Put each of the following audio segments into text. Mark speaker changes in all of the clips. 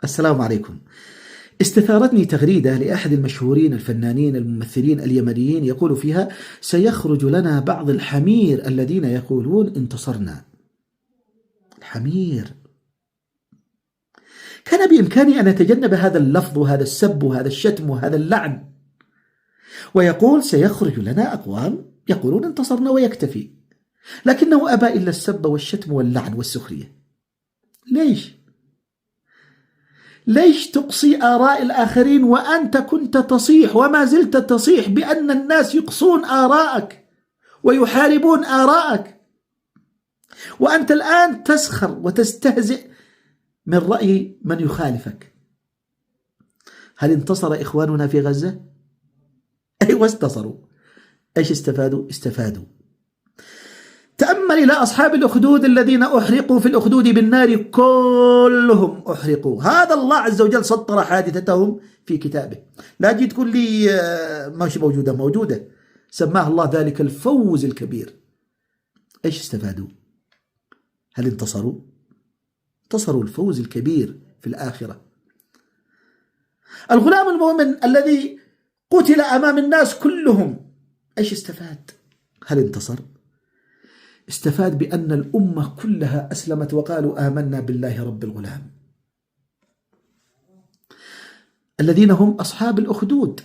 Speaker 1: السلام عليكم. استثارتني تغريدة لأحد المشهورين الفنانين الممثلين اليمنيين يقول فيها: سيخرج لنا بعض الحمير الذين يقولون انتصرنا. الحمير. كان بإمكاني أن أتجنب هذا اللفظ وهذا السب وهذا الشتم وهذا اللعن، ويقول سيخرج لنا أقوام يقولون انتصرنا ويكتفي، لكنه أبى إلا السب والشتم واللعن والسخرية. ليش تقصي آراء الآخرين وأنت كنت تصيح وما زلت تصيح بأن الناس يقصون آراءك ويحاربون آراءك، وأنت الآن تسخر وتستهزئ من رأي من يخالفك؟ هل انتصر إخواننا في غزة؟ أيوة انتصروا. إيش استفادوا. تأمل إلى أصحاب الأخدود الذين أحرقوا في الأخدود بالنار، كلهم أحرقوا. هذا الله عز وجل سطر حادثتهم في كتابه. لا جيت تقول لي مش موجودة. سماه الله ذلك الفوز الكبير. إيش استفادوا؟ هل انتصروا؟ انتصروا الفوز الكبير في الآخرة. الغلام المؤمن الذي قتل أمام الناس كلهم، إيش استفاد؟ هل انتصر؟ استفاد بأن الأمة كلها أسلمت وقالوا آمنا بالله رب الغلام، الذين هم أصحاب الأخدود.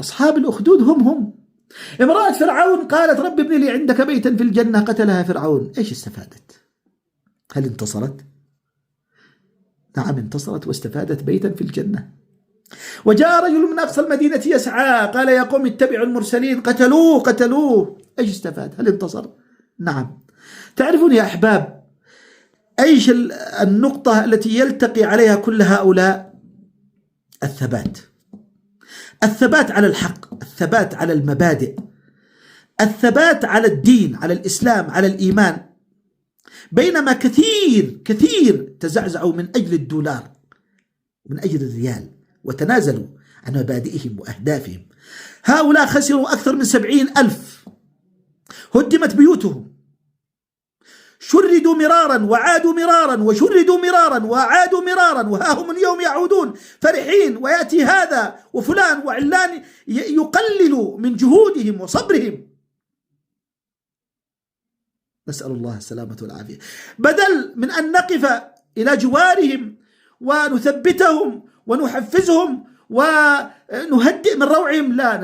Speaker 1: أصحاب الأخدود هم امرأة فرعون قالت رب ابن لي عندك بيتا في الجنة، قتلها فرعون. إيش استفادت؟ هل انتصرت؟ نعم انتصرت واستفادت بيتا في الجنة. وجاء رجل من أقصى المدينة يسعى قال يا قوم اتبعوا المرسلين، قتلوه. إيش استفاد؟ هل انتصر؟ نعم. تعرفون يا أحباب أيش النقطة التي يلتقي عليها كل هؤلاء؟ الثبات على الحق، الثبات على المبادئ، الثبات على الدين، على الإسلام، على الإيمان. بينما كثير تزعزعوا من أجل الدولار، من أجل الريال، وتنازلوا عن مبادئهم وأهدافهم. هؤلاء خسروا أكثر من 70,000، هدمت بيوتهم، شردوا مرارا وعادوا مرارا وشردوا مرارا وعادوا مرارا، وها هم اليوم يعودون فرحين، ويأتي هذا وفلان وعلان يقلل من جهودهم وصبرهم. نسأل الله السلامة والعافية. بدل من أن نقف إلى جوارهم ونثبتهم ونحفزهم ونهدئ من روعهم، لا،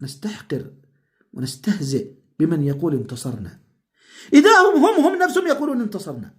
Speaker 1: نستحقر ونستهزئ بمن يقول انتصرنا، إذا هم نفسهم يقولون انتصرنا.